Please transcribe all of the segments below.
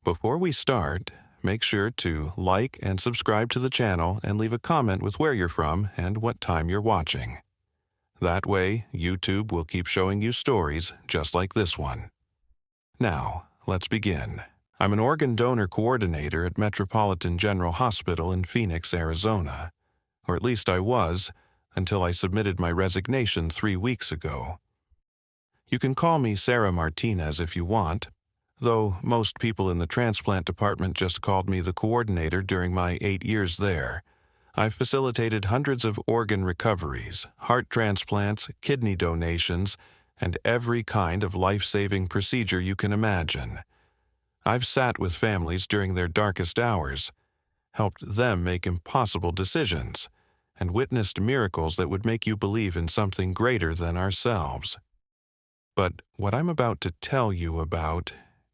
Before we start, make sure to like and subscribe to the channel and leave a comment with where you're from and what time you're watching. That way, YouTube will keep showing you stories just like this one. Now, let's begin. I'm an organ donor coordinator at Metropolitan General Hospital in Phoenix, Arizona. Or at least I was, until I submitted my resignation 3 weeks ago. You can call me Sarah Martinez if you want, though most people in the transplant department just called me the coordinator during my 8 years there. I've facilitated hundreds of organ recoveries, heart transplants, kidney donations, and every kind of life-saving procedure you can imagine. I've sat with families during their darkest hours, helped them make impossible decisions, and witnessed miracles that would make you believe in something greater than ourselves. But what I'm about to tell you about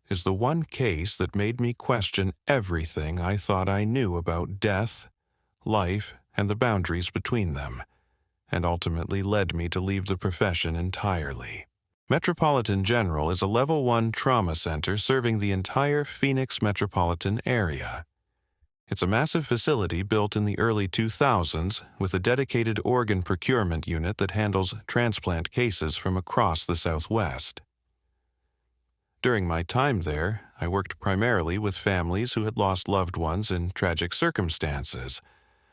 is the one case that made me question everything I thought I knew about death, life, and the boundaries between them, and ultimately led me to leave the profession entirely. Metropolitan General is a Level 1 trauma center serving the entire Phoenix metropolitan area. It's a massive facility built in the early 2000s with a dedicated organ procurement unit that handles transplant cases from across the Southwest. During my time there, I worked primarily with families who had lost loved ones in tragic circumstances,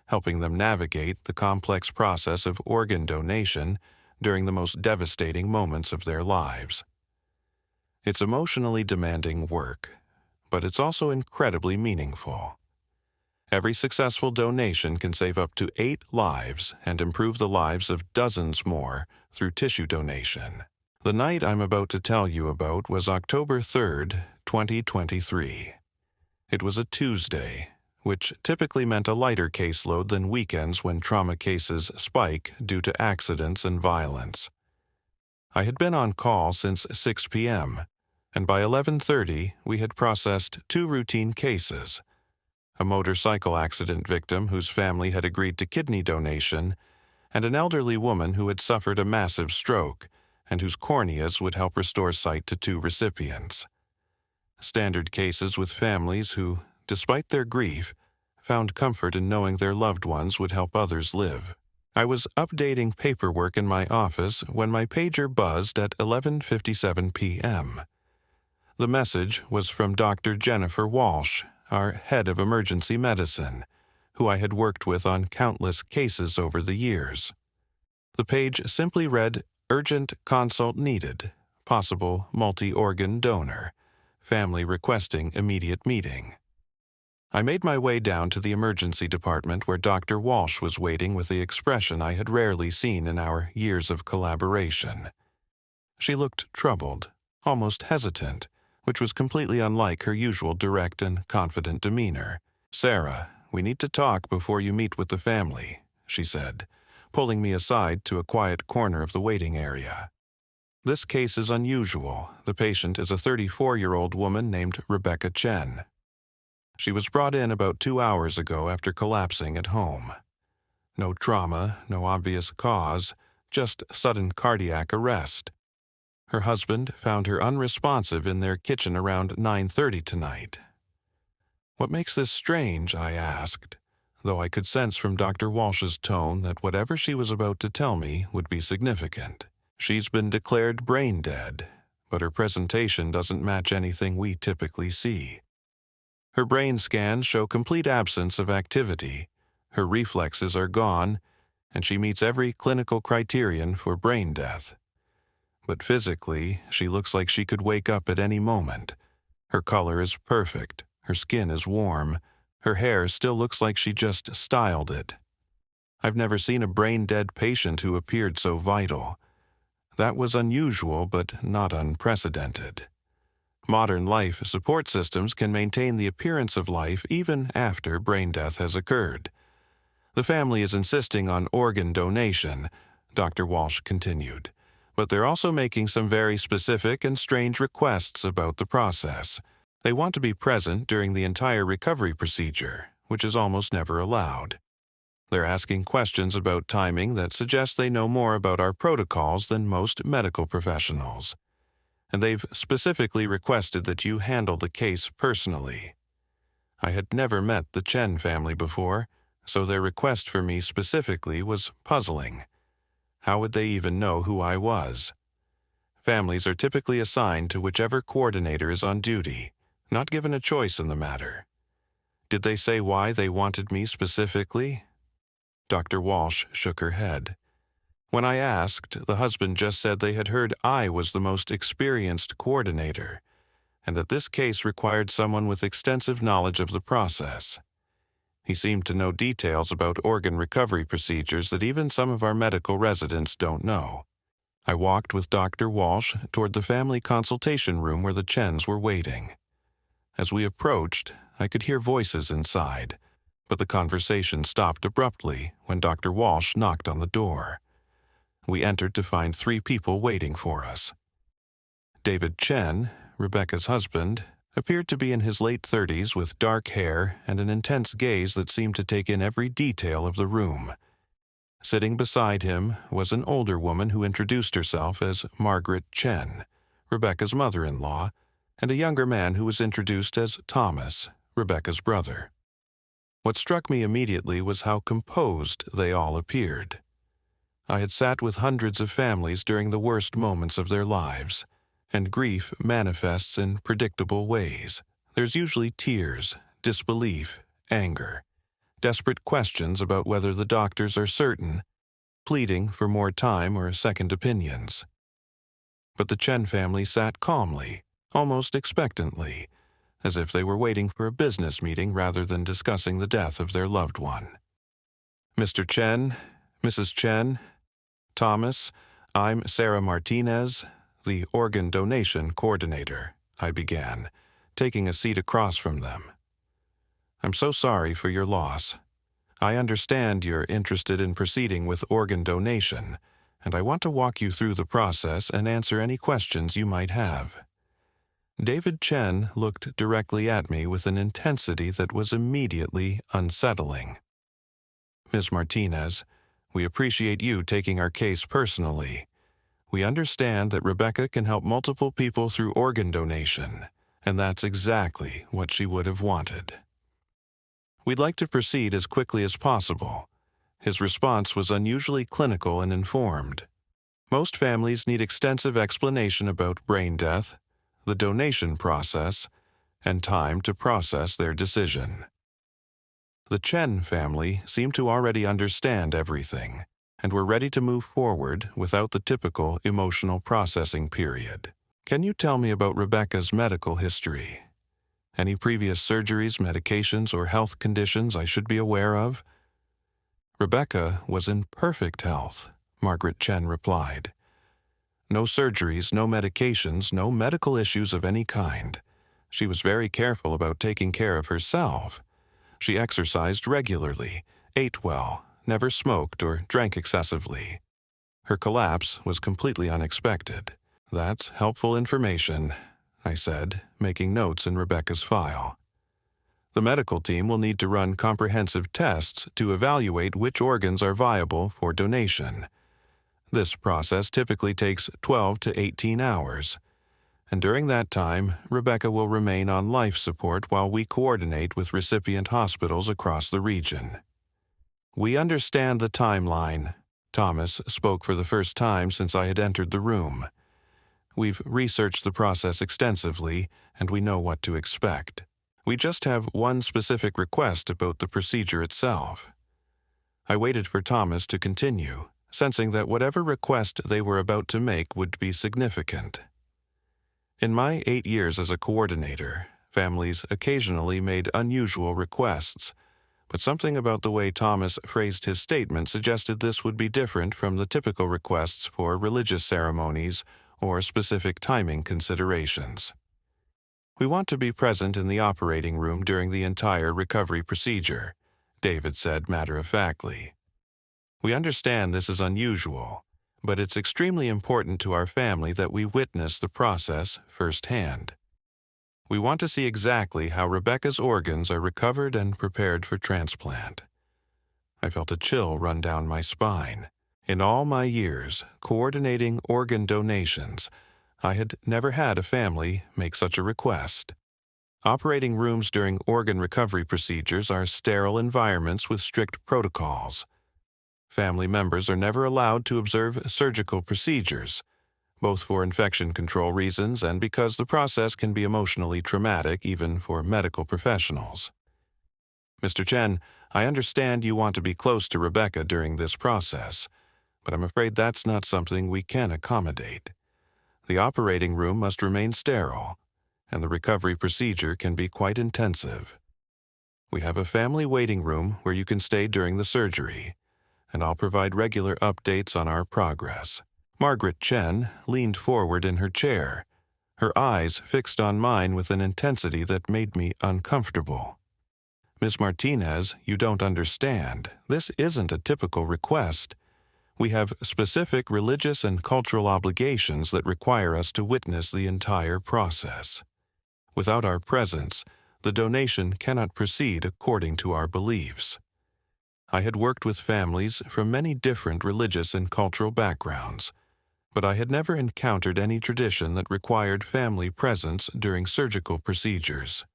helping them navigate the complex process of organ donation during the most devastating moments of their lives. It's emotionally demanding work, but it's also incredibly meaningful. Every successful donation can save up to 8 lives and improve the lives of dozens more through tissue donation. The night I'm about to tell you about was October 3rd, 2023. It was a Tuesday, which typically meant a lighter caseload than weekends when trauma cases spike due to accidents and violence. I had been on call since 6 p.m., and by 11:30 we had processed 2 routine cases: a motorcycle accident victim whose family had agreed to kidney donation, and an elderly woman who had suffered a massive stroke and whose corneas would help restore sight to 2 recipients. Standard cases with families who, despite their grief, found comfort in knowing their loved ones would help others live. I was updating paperwork in my office when my pager buzzed at 11:57 p.m. The message was from Dr. Jennifer Walsh, our head of emergency medicine, who I had worked with on countless cases over the years. The page simply read, "Urgent consult needed, possible multi-organ donor, family requesting immediate meeting." I made my way down to the emergency department where Dr. Walsh was waiting with the expression I had rarely seen in our years of collaboration. She looked troubled, almost hesitant, which was completely unlike her usual direct and confident demeanor. "Sarah, we need to talk before you meet with the family," she said, pulling me aside to a quiet corner of the waiting area. "This case is unusual. The patient is a 34-year-old woman named Rebecca Chen. She was brought in about 2 hours ago after collapsing at home. No trauma, no obvious cause, just sudden cardiac arrest. Her husband found her unresponsive in their kitchen around 9:30 tonight." "What makes this strange?" I asked, though I could sense from Dr. Walsh's tone that whatever she was about to tell me would be significant. "She's been declared brain dead, but her presentation doesn't match anything we typically see. Her brain scans show complete absence of activity, her reflexes are gone, and she meets every clinical criterion for brain death. But physically, she looks like she could wake up at any moment. Her color is perfect, her skin is warm, her hair still looks like she just styled it. I've never seen a brain-dead patient who appeared so vital. That was unusual, but not unprecedented. Modern life support systems can maintain the appearance of life even after brain death has occurred. The family is insisting on organ donation," Dr. Walsh continued, "but they're also making some very specific and strange requests about the process. They want to be present during the entire recovery procedure, which is almost never allowed. They're asking questions about timing that suggest they know more about our protocols than most medical professionals. and they've specifically requested that you handle the case personally. I had never met the Chen family before, so their request for me specifically was puzzling. How would they even know who I was? Families are typically assigned to whichever coordinator is on duty, not given a choice in the matter. Did they say why they wanted me specifically? Dr. Walsh shook her head. When I asked, the husband just said they had heard I was the most experienced coordinator, and that this case required someone with extensive knowledge of the process. He seemed to know details about organ recovery procedures that even some of our medical residents don't know. I walked with Dr. Walsh toward the family consultation room where the Chens were waiting. As we approached, I could hear voices inside, but the conversation stopped abruptly when Dr. Walsh knocked on the door. We entered to find 3 people waiting for us. David Chen, Rebecca's husband, appeared to be in his late 30s with dark hair and an intense gaze that seemed to take in every detail of the room. Sitting beside him was an older woman who introduced herself as Margaret Chen, Rebecca's mother-in-law, and a younger man who was introduced as Thomas, Rebecca's brother. What struck me immediately was how composed they all appeared. I had sat with hundreds of families during the worst moments of their lives, and grief manifests in predictable ways. There's usually tears, disbelief, anger, desperate questions about whether the doctors are certain, pleading for more time or second opinions. But the Chen family sat calmly, almost expectantly, as if they were waiting for a business meeting rather than discussing the death of their loved one. Mr. Chen, Mrs. Chen, Thomas, I'm Sarah Martinez, the organ donation coordinator, I began, taking a seat across from them. I'm so sorry for your loss. I understand you're interested in proceeding with organ donation, and I want to walk you through the process and answer any questions you might have. David Chen looked directly at me with an intensity that was immediately unsettling. Ms. Martinez, we appreciate you taking our case personally. We understand that Rebecca can help multiple people through organ donation, and that's exactly what she would have wanted. We'd like to proceed as quickly as possible. His response was unusually clinical and informed. Most families need extensive explanation about brain death, the donation process, and time to process their decision. The Chen family seemed to already understand everything, and were ready to move forward without the typical emotional processing period. Can you tell me about Rebecca's medical history? Any previous surgeries, medications, or health conditions I should be aware of? Rebecca was in perfect health, Margaret Chen replied. No surgeries, no medications, no medical issues of any kind. She was very careful about taking care of herself. She exercised regularly, ate well, never smoked or drank excessively. Her collapse was completely unexpected. That's helpful information, I said, making notes in Rebecca's file. The medical team will need to run comprehensive tests to evaluate which organs are viable for donation. This process typically takes 12 to 18 hours, and during that time, Rebecca will remain on life support while we coordinate with recipient hospitals across the region. We understand the timeline. Thomas spoke for the first time since I had entered the room. We've researched the process extensively, and we know what to expect. We just have one specific request about the procedure itself. I waited for Thomas to continue, sensing that whatever request they were about to make would be significant. In my 8 years as a coordinator, families occasionally made unusual requests, but something about the way Thomas phrased his statement suggested this would be different from the typical requests for religious ceremonies or specific timing considerations. We want to be present in the operating room during the entire recovery procedure, David said matter-of-factly. We understand this is unusual, but it's extremely important to our family that we witness the process firsthand. We want to see exactly how Rebecca's organs are recovered and prepared for transplant. I felt a chill run down my spine. In all my years coordinating organ donations, I had never had a family make such a request. Operating rooms during organ recovery procedures are sterile environments with strict protocols. Family members are never allowed to observe surgical procedures, both for infection control reasons and because the process can be emotionally traumatic even for medical professionals. Mr. Chen, I understand you want to be close to Rebecca during this process, but I'm afraid that's not something we can accommodate. The operating room must remain sterile, and the recovery procedure can be quite intensive. We have a family waiting room where you can stay during the surgery, and I'll provide regular updates on our progress. Margaret Chen leaned forward in her chair, her eyes fixed on mine with an intensity that made me uncomfortable. Miss Martinez, you don't understand. This isn't a typical request. We have specific religious and cultural obligations that require us to witness the entire process. Without our presence, the donation cannot proceed according to our beliefs. I had worked with families from many different religious and cultural backgrounds, but I had never encountered any tradition that required family presence during surgical procedures.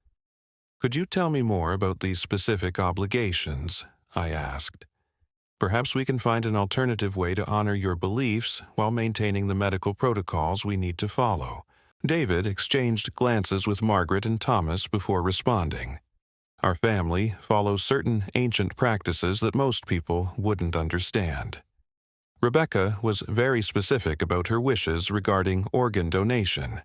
Could you tell me more about these specific obligations? I asked. Perhaps we can find an alternative way to honor your beliefs while maintaining the medical protocols we need to follow. David exchanged glances with Margaret and Thomas before responding. Our family follows certain ancient practices that most people wouldn't understand. Rebecca was very specific about her wishes regarding organ donation.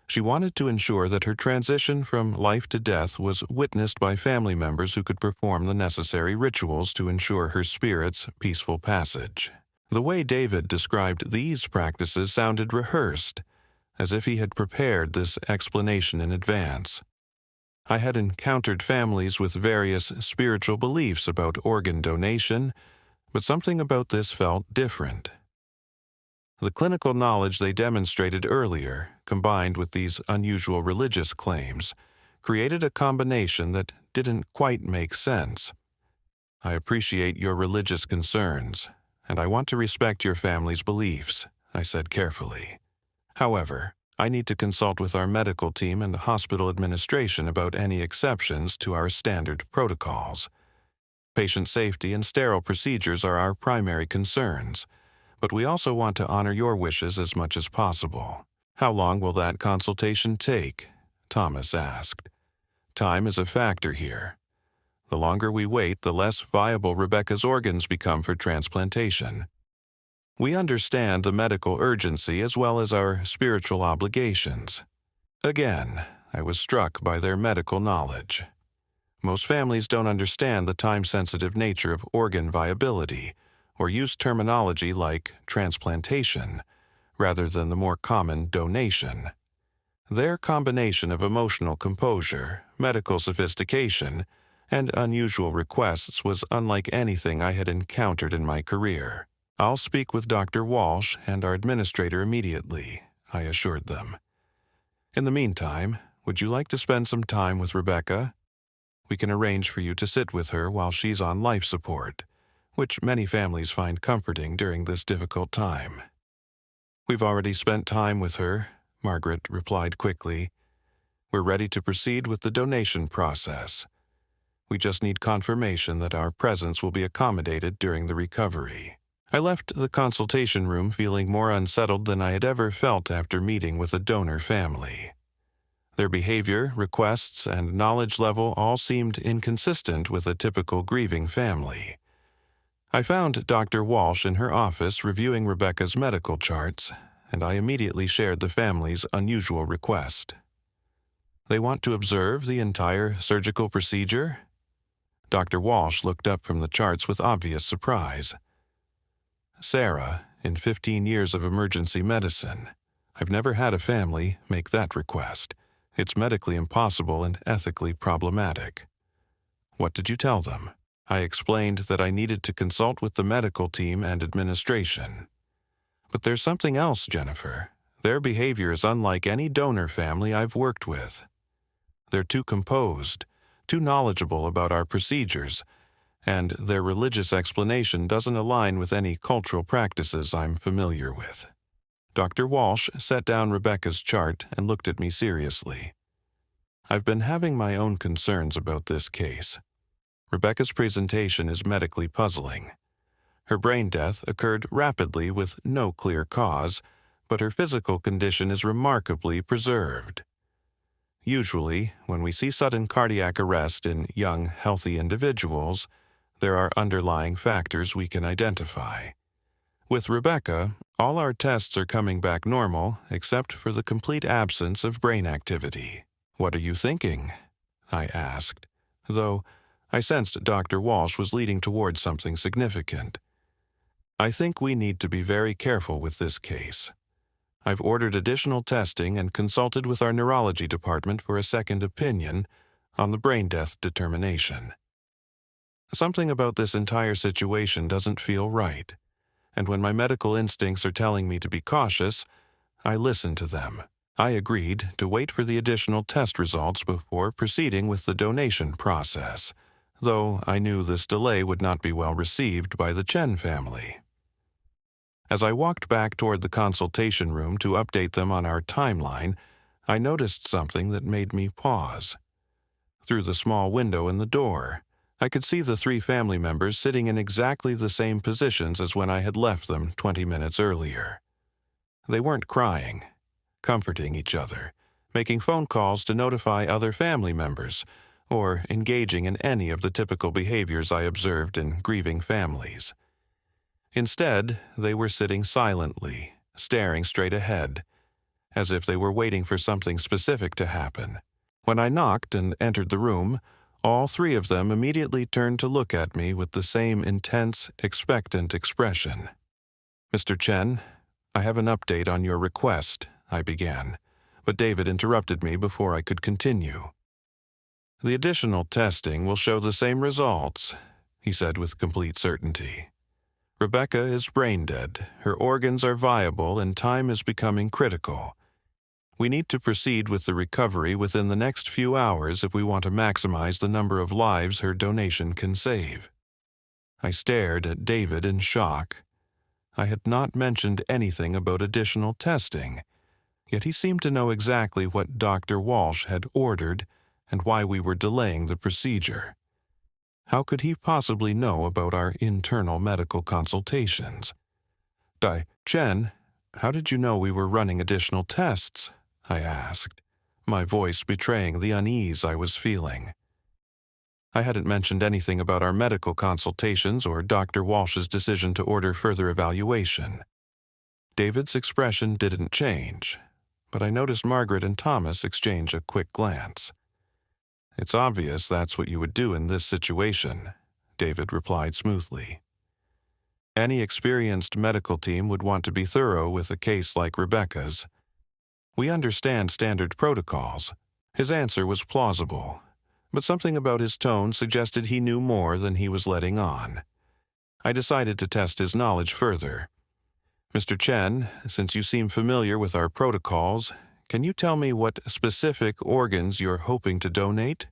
She wanted to ensure that her transition from life to death was witnessed by family members who could perform the necessary rituals to ensure her spirit's peaceful passage. The way David described these practices sounded rehearsed, as if he had prepared this explanation in advance. I had encountered families with various spiritual beliefs about organ donation, but something about this felt different. The clinical knowledge they demonstrated earlier, combined with these unusual religious claims, created a combination that didn't quite make sense. I appreciate your religious concerns, and I want to respect your family's beliefs, I said carefully. However, I need to consult with our medical team and the hospital administration about any exceptions to our standard protocols. Patient safety and sterile procedures are our primary concerns, but we also want to honor your wishes as much as possible. How long will that consultation take? Thomas asked. Time is a factor here. The longer we wait, the less viable Rebecca's organs become for transplantation. We understand the medical urgency as well as our spiritual obligations. Again, I was struck by their medical knowledge. Most families don't understand the time-sensitive nature of organ viability, or use terminology like transplantation, rather than the more common donation. Their combination of emotional composure, medical sophistication, and unusual requests was unlike anything I had encountered in my career. I'll speak with Dr. Walsh and our administrator immediately, I assured them. In the meantime, would you like to spend some time with Rebecca? We can arrange for you to sit with her while she's on life support, which many families find comforting during this difficult time. We've already spent time with her, Margaret replied quickly. We're ready to proceed with the donation process. We just need confirmation that our presence will be accommodated during the recovery. I left the consultation room feeling more unsettled than I had ever felt after meeting with a donor family. Their behavior, requests, and knowledge level all seemed inconsistent with a typical grieving family. I found Dr. Walsh in her office reviewing Rebecca's medical charts, and I immediately shared the family's unusual request. They want to observe the entire surgical procedure? Dr. Walsh looked up from the charts with obvious surprise. Sarah, in 15 years of emergency medicine, I've never had a family make that request. It's medically impossible and ethically problematic. What did you tell them? I explained that I needed to consult with the medical team and administration. But there's something else, Jennifer. Their behavior is unlike any donor family I've worked with. They're too composed, too knowledgeable about our procedures, and their religious explanation doesn't align with any cultural practices I'm familiar with. Dr. Walsh set down Rebecca's chart and looked at me seriously. I've been having my own concerns about this case. Rebecca's presentation is medically puzzling. Her brain death occurred rapidly with no clear cause, but her physical condition is remarkably preserved. Usually, when we see sudden cardiac arrest in young, healthy individuals, there are underlying factors we can identify. With Rebecca, all our tests are coming back normal except for the complete absence of brain activity. "What are you thinking?" I asked, though I sensed Dr. Walsh was leading towards something significant. "I think we need to be very careful with this case. I've ordered additional testing and consulted with our neurology department for a second opinion on the brain death determination. Something about this entire situation doesn't feel right, and when my medical instincts are telling me to be cautious, I listen to them. I agreed to wait for the additional test results before proceeding with the donation process, though I knew this delay would not be well received by the Chen family. As I walked back toward the consultation room to update them on our timeline, I noticed something that made me pause. Through the small window in the door, I could see the 3 family members sitting in exactly the same positions as when I had left them 20 minutes earlier. They weren't crying, comforting each other, making phone calls to notify other family members, or engaging in any of the typical behaviors I observed in grieving families. Instead, they were sitting silently, staring straight ahead, as if they were waiting for something specific to happen. When I knocked and entered the room, all 3 of them immediately turned to look at me with the same intense, expectant expression. "Mr. Chen, I have an update on your request," I began, but David interrupted me before I could continue. "The additional testing will show the same results," he said with complete certainty. "Rebecca is brain dead, her organs are viable, and time is becoming critical. We need to proceed with the recovery within the next few hours if we want to maximize the number of lives her donation can save." I stared at David in shock. I had not mentioned anything about additional testing, yet he seemed to know exactly what Dr. Walsh had ordered and why we were delaying the procedure. How could he possibly know about our internal medical consultations? "Chen, how did you know we were running additional tests?" I asked, my voice betraying the unease I was feeling. I hadn't mentioned anything about our medical consultations or Dr. Walsh's decision to order further evaluation. David's expression didn't change, but I noticed Margaret and Thomas exchange a quick glance. "It's obvious that's what you would do in this situation," David replied smoothly. "Any experienced medical team would want to be thorough with a case like Rebecca's. We understand standard protocols." His answer was plausible, but something about his tone suggested he knew more than he was letting on. I decided to test his knowledge further. "Mr. Chen, since you seem familiar with our protocols, can you tell me what specific organs you're hoping to donate?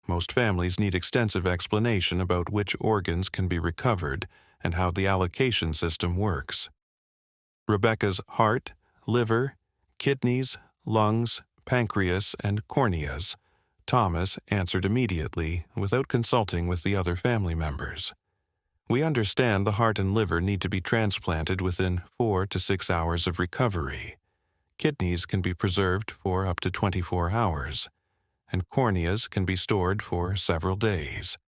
Most families need extensive explanation about which organs can be recovered and how the allocation system works." "Rebecca's heart, liver, kidneys, lungs, pancreas, and corneas," Thomas answered immediately without consulting with the other family members. "We understand the heart and liver need to be transplanted within 4 to 6 hours of recovery. Kidneys can be preserved for up to 24 hours, and corneas can be stored for several days.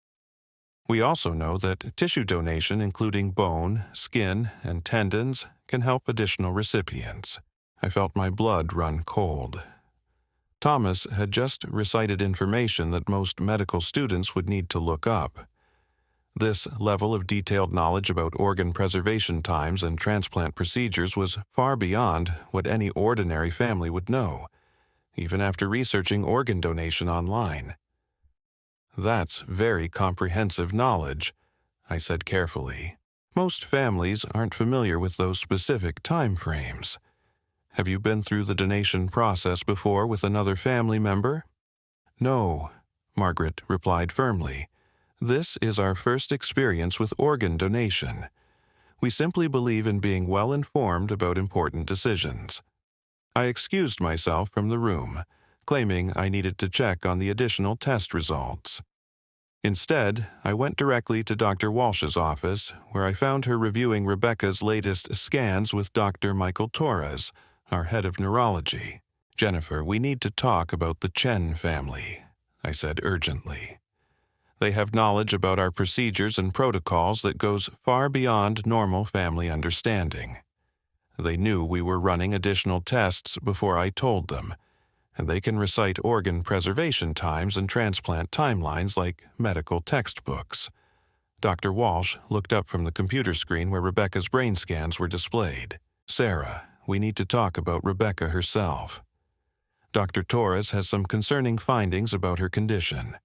We also know that tissue donation, including bone, skin, and tendons, can help additional recipients." I felt my blood run cold. Thomas had just recited information that most medical students would need to look up. This level of detailed knowledge about organ preservation times and transplant procedures was far beyond what any ordinary family would know, even after researching organ donation online. "That's very comprehensive knowledge," I said carefully. "Most families aren't familiar with those specific time frames. Have you been through the donation process before with another family member?" "No," Margaret replied firmly. "This is our first experience with organ donation. We simply believe in being well informed about important decisions. I excused myself from the room, claiming I needed to check on the additional test results. Instead, I went directly to Dr. Walsh's office, where I found her reviewing Rebecca's latest scans with Dr. Michael Torres, our head of neurology. "Jennifer, we need to talk about the Chen family," I said urgently. "They have knowledge about our procedures and protocols that goes far beyond normal family understanding. They knew we were running additional tests before I told them, and they can recite organ preservation times and transplant timelines like medical textbooks." Dr. Walsh looked up from the computer screen where Rebecca's brain scans were displayed. "Sarah, we need to talk about Rebecca herself. Dr. Torres has some concerning findings about her condition."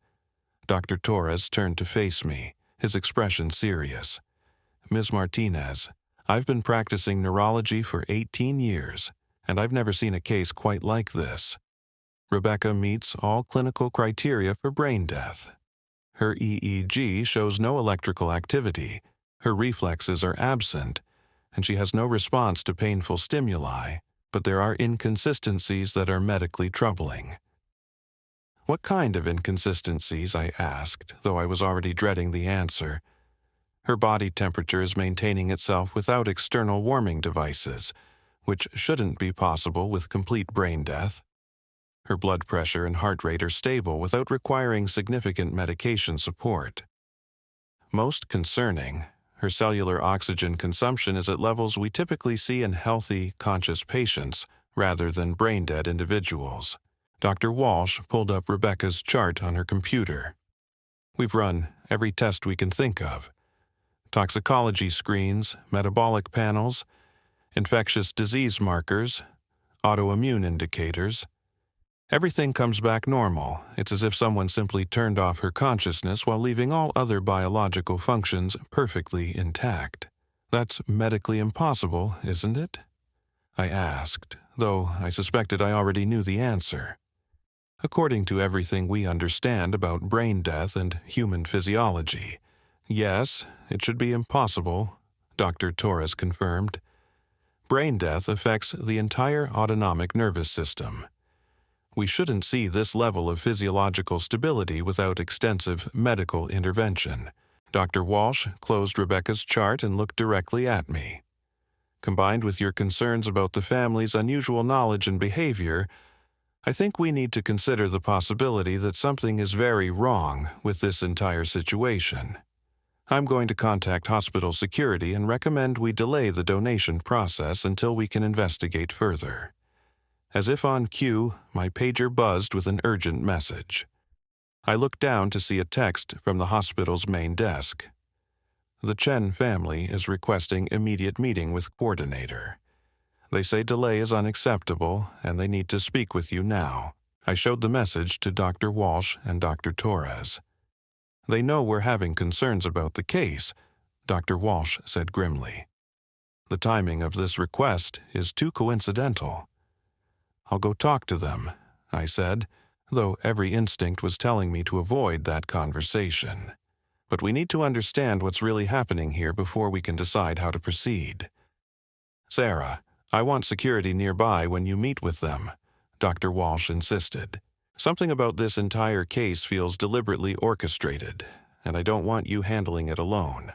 Dr. Torres turned to face me, his expression serious. "Ms. Martinez, I've been practicing neurology for 18 years, and I've never seen a case quite like this. Rebecca meets all clinical criteria for brain death. Her EEG shows no electrical activity, her reflexes are absent, and she has no response to painful stimuli, but there are inconsistencies that are medically troubling." "What kind of inconsistencies?" I asked, though I was already dreading the answer. "Her body temperature is maintaining itself without external warming devices, which shouldn't be possible with complete brain death. Her blood pressure and heart rate are stable without requiring significant medication support. Most concerning, her cellular oxygen consumption is at levels we typically see in healthy, conscious patients rather than brain-dead individuals." Dr. Walsh pulled up Rebecca's chart on her computer. "We've run every test we can think of. Toxicology screens, metabolic panels, infectious disease markers, autoimmune indicators. Everything comes back normal. It's as if someone simply turned off her consciousness while leaving all other biological functions perfectly intact. That's medically impossible, isn't it?" I asked, though I suspected I already knew the answer. "According to everything we understand about brain death and human physiology, yes, it should be impossible," Dr. Torres confirmed. "Brain death affects the entire autonomic nervous system. We shouldn't see this level of physiological stability without extensive medical intervention." Dr. Walsh closed Rebecca's chart and looked directly at me. "Combined with your concerns about the family's unusual knowledge and behavior, I think we need to consider the possibility that something is very wrong with this entire situation. I'm going to contact hospital security and recommend we delay the donation process until we can investigate further." As if on cue, my pager buzzed with an urgent message. I looked down to see a text from the hospital's main desk. "The Chen family is requesting immediate meeting with coordinator. They say delay is unacceptable and they need to speak with you now." I showed the message to Dr. Walsh and Dr. Torres. "They know we're having concerns about the case," Dr. Walsh said grimly. "The timing of this request is too coincidental." "I'll go talk to them," I said, though every instinct was telling me to avoid that conversation. "But we need to understand what's really happening here before we can decide how to proceed." "Sarah, I want security nearby when you meet with them," Dr. Walsh insisted. "Something about this entire case feels deliberately orchestrated, and I don't want you handling it alone."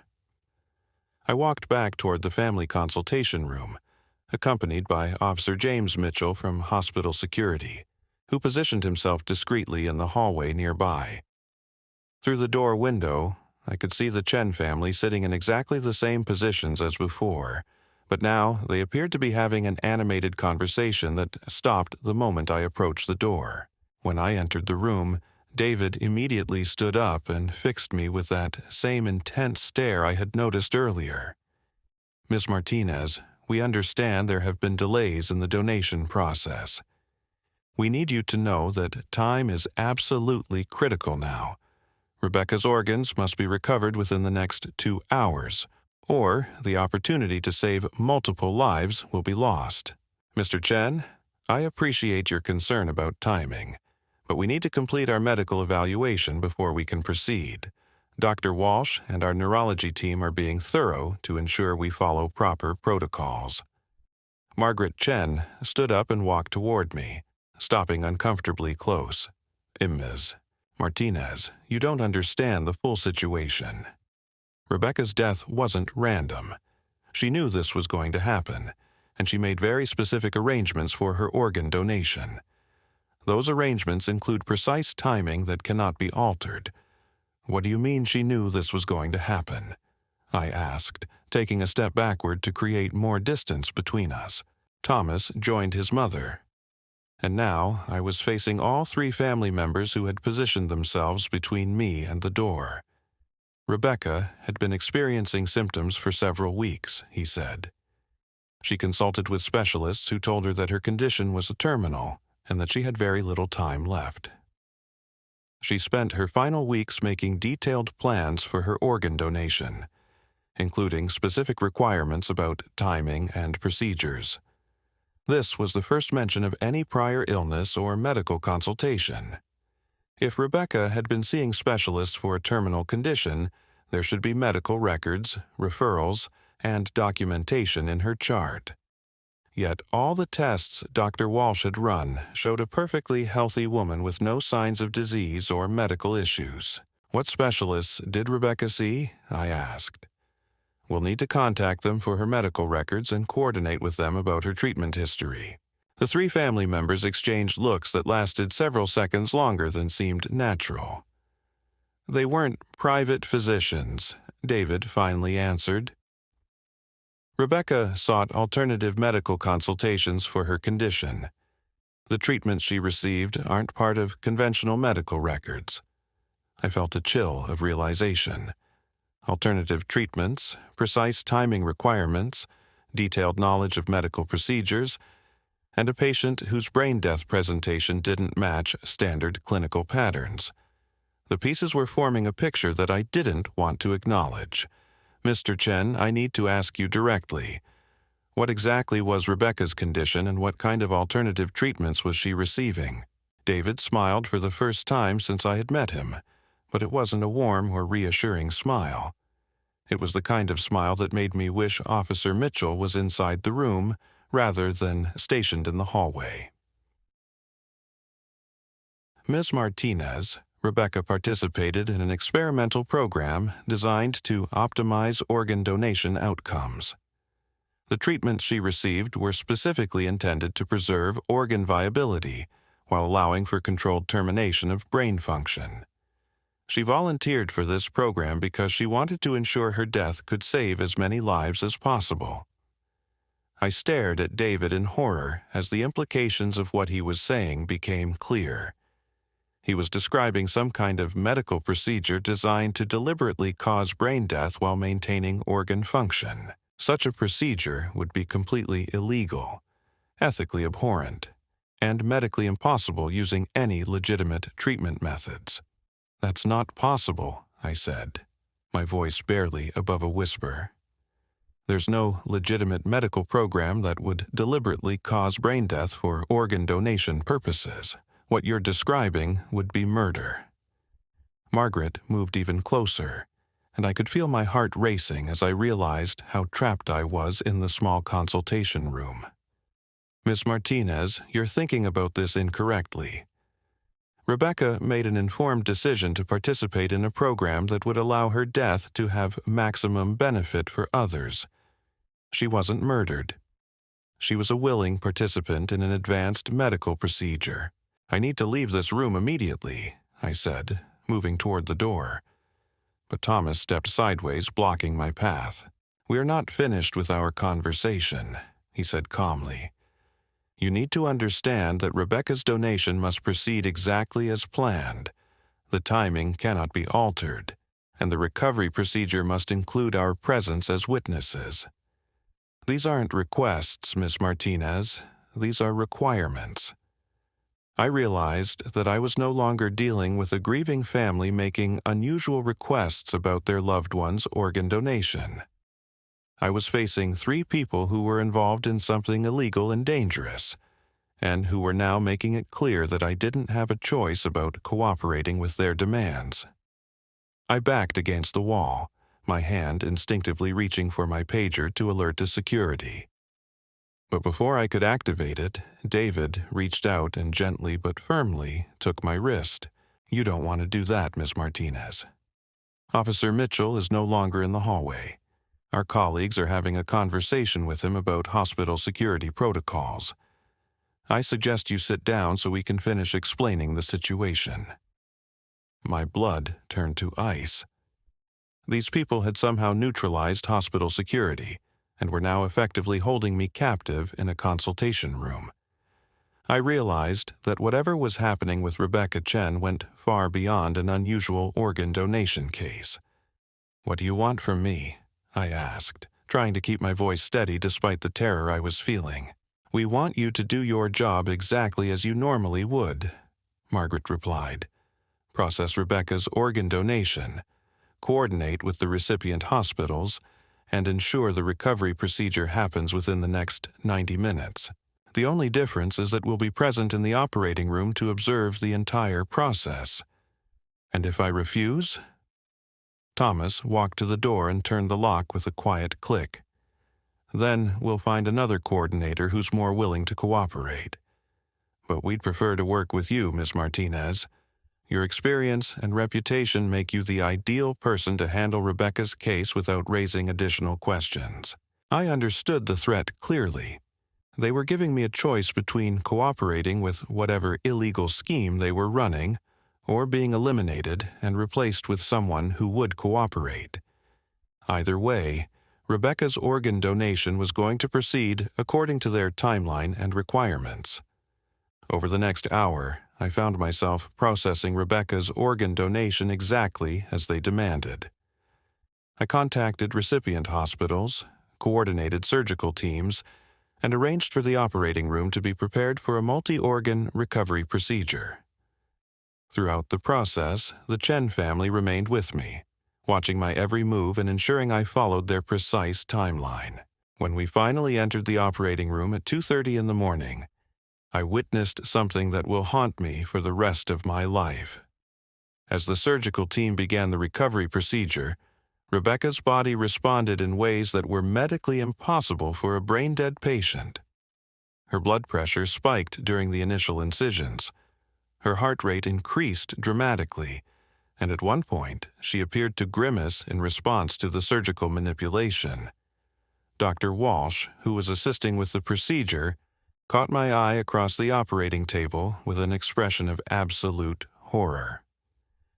I walked back toward the family consultation room, accompanied by Officer James Mitchell from hospital security, who positioned himself discreetly in the hallway nearby. Through the door window, I could see the Chen family sitting in exactly the same positions as before, but now they appeared to be having an animated conversation that stopped the moment I approached the door. When I entered the room, David immediately stood up and fixed me with that same intense stare I had noticed earlier. "Ms. Martinez, we understand there have been delays in the donation process. We need you to know that time is absolutely critical now. Rebecca's organs must be recovered within the next 2 hours, or the opportunity to save multiple lives will be lost. Mr. Chen, I appreciate your concern about timing, but we need to complete our medical evaluation before we can proceed," Dr. Walsh and our neurology team are being thorough to ensure we follow proper protocols. Margaret Chen stood up and walked toward me, stopping uncomfortably close. Ms. Martinez, you don't understand the full situation. Rebecca's death wasn't random. She knew this was going to happen, and she made very specific arrangements for her organ donation. Those arrangements include precise timing that cannot be altered. What do you mean she knew this was going to happen? I asked, taking a step backward to create more distance between us. Thomas joined his mother. And now I was facing all three family members who had positioned themselves between me and the door. Rebecca had been experiencing symptoms for several weeks, he said. She consulted with specialists who told her that her condition was terminal and that she had very little time left. She spent her final weeks making detailed plans for her organ donation, including specific requirements about timing and procedures. This was the first mention of any prior illness or medical consultation. If Rebecca had been seeing specialists for a terminal condition, there should be medical records, referrals, and documentation in her chart. Yet all the tests Dr. Walsh had run showed a perfectly healthy woman with no signs of disease or medical issues. What specialists did Rebecca see? I asked. We'll need to contact them for her medical records and coordinate with them about her treatment history. The three family members exchanged looks that lasted several seconds longer than seemed natural. They weren't private physicians, David finally answered. Rebecca sought alternative medical consultations for her condition. The treatments she received aren't part of conventional medical records. I felt a chill of realization. Alternative treatments, precise timing requirements, detailed knowledge of medical procedures, and a patient whose brain death presentation didn't match standard clinical patterns. The pieces were forming a picture that I didn't want to acknowledge. Mr. Chen, I need to ask you directly. What exactly was Rebecca's condition and what kind of alternative treatments was she receiving? David smiled for the first time since I had met him, but it wasn't a warm or reassuring smile. It was the kind of smile that made me wish Officer Mitchell was inside the room rather than stationed in the hallway. Ms. Martinez, Rebecca participated in an experimental program designed to optimize organ donation outcomes. The treatments she received were specifically intended to preserve organ viability while allowing for controlled termination of brain function. She volunteered for this program because she wanted to ensure her death could save as many lives as possible. I stared at David in horror as the implications of what he was saying became clear. He was describing some kind of medical procedure designed to deliberately cause brain death while maintaining organ function. Such a procedure would be completely illegal, ethically abhorrent, and medically impossible using any legitimate treatment methods. That's not possible, I said, my voice barely above a whisper. There's no legitimate medical program that would deliberately cause brain death for organ donation purposes. What you're describing would be murder. Margaret moved even closer, and I could feel my heart racing as I realized how trapped I was in the small consultation room. Miss Martinez, you're thinking about this incorrectly. Rebecca made an informed decision to participate in a program that would allow her death to have maximum benefit for others. She wasn't murdered. She was a willing participant in an advanced medical procedure. I need to leave this room immediately, I said, moving toward the door. But Thomas stepped sideways, blocking my path. We are not finished with our conversation, he said calmly. You need to understand that Rebecca's donation must proceed exactly as planned. The timing cannot be altered, and the recovery procedure must include our presence as witnesses. These aren't requests, Miss Martinez. These are requirements. I realized that I was no longer dealing with a grieving family making unusual requests about their loved one's organ donation. I was facing 3 people who were involved in something illegal and dangerous, and who were now making it clear that I didn't have a choice about cooperating with their demands. I backed against the wall, my hand instinctively reaching for my pager to alert to security. But before I could activate it, David reached out and gently but firmly took my wrist. "You don't want to do that, Miss Martinez." Officer Mitchell is no longer in the hallway. Our colleagues are having a conversation with him about hospital security protocols. I suggest you sit down so we can finish explaining the situation. My blood turned to ice. These people had somehow neutralized hospital security and were now effectively holding me captive in a consultation room. I realized that whatever was happening with Rebecca Chen went far beyond an unusual organ donation case. "What do you want from me?" I asked, trying to keep my voice steady despite the terror I was feeling. "We want you to do your job exactly as you normally would," Margaret replied. "Process Rebecca's organ donation, coordinate with the recipient hospitals, and ensure the recovery procedure happens within the next 90 minutes. The only difference is that we'll be present in the operating room to observe the entire process. And if I refuse?" Thomas walked to the door and turned the lock with a quiet click. "Then we'll find another coordinator who's more willing to cooperate. But we'd prefer to work with you, Ms. Martinez. Your experience and reputation make you the ideal person to handle Rebecca's case without raising additional questions." I understood the threat clearly. They were giving me a choice between cooperating with whatever illegal scheme they were running or being eliminated and replaced with someone who would cooperate. Either way, Rebecca's organ donation was going to proceed according to their timeline and requirements. Over the next hour, I found myself processing Rebecca's organ donation exactly as they demanded. I contacted recipient hospitals, coordinated surgical teams, and arranged for the operating room to be prepared for a multi-organ recovery procedure. Throughout the process, the Chen family remained with me, watching my every move and ensuring I followed their precise timeline. When we finally entered the operating room at 2:30 in the morning, I witnessed something that will haunt me for the rest of my life. As the surgical team began the recovery procedure, Rebecca's body responded in ways that were medically impossible for a brain-dead patient. Her blood pressure spiked during the initial incisions. Her heart rate increased dramatically, and at one point, she appeared to grimace in response to the surgical manipulation. Dr. Walsh, who was assisting with the procedure, caught my eye across the operating table with an expression of absolute horror.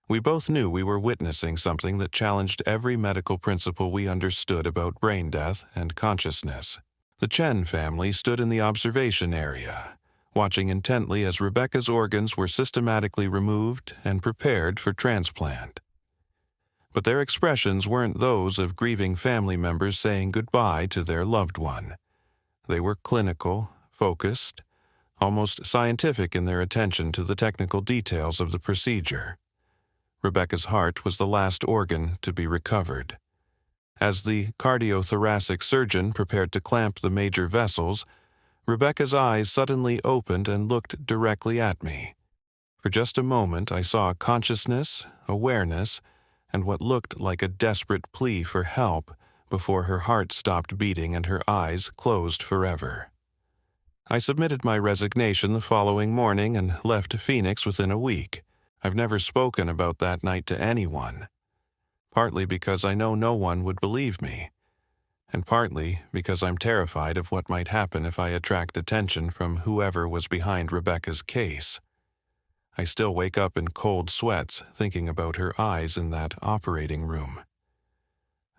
We both knew we were witnessing something that challenged every medical principle we understood about brain death and consciousness. The Chen family stood in the observation area, watching intently as Rebecca's organs were systematically removed and prepared for transplant. But their expressions weren't those of grieving family members saying goodbye to their loved one. They were clinical, focused, almost scientific in their attention to the technical details of the procedure. Rebecca's heart was the last organ to be recovered. As the cardiothoracic surgeon prepared to clamp the major vessels, Rebecca's eyes suddenly opened and looked directly at me. For just a moment I saw consciousness, awareness, and what looked like a desperate plea for help before her heart stopped beating and her eyes closed forever. I submitted my resignation the following morning and left Phoenix within a week. I've never spoken about that night to anyone, partly because I know no one would believe me, and partly because I'm terrified of what might happen if I attract attention from whoever was behind Rebecca's case. I still wake up in cold sweats thinking about her eyes in that operating room.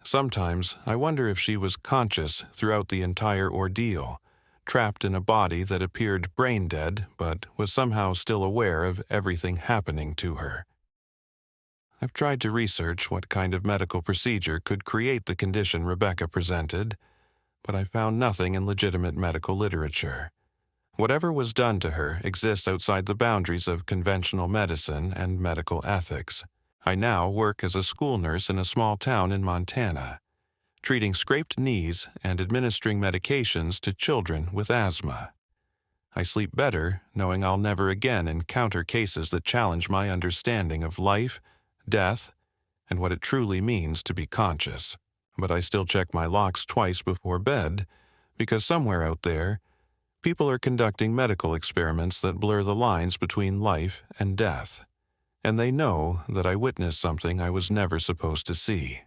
Sometimes I wonder if she was conscious throughout the entire ordeal, trapped in a body that appeared brain-dead but was somehow still aware of everything happening to her. I've tried to research what kind of medical procedure could create the condition Rebecca presented, but I found nothing in legitimate medical literature. Whatever was done to her exists outside the boundaries of conventional medicine and medical ethics. I now work as a school nurse in a small town in Montana, treating scraped knees and administering medications to children with asthma. I sleep better knowing I'll never again encounter cases that challenge my understanding of life, death, and what it truly means to be conscious. But I still check my locks twice before bed, because somewhere out there, people are conducting medical experiments that blur the lines between life and death, and they know that I witnessed something I was never supposed to see.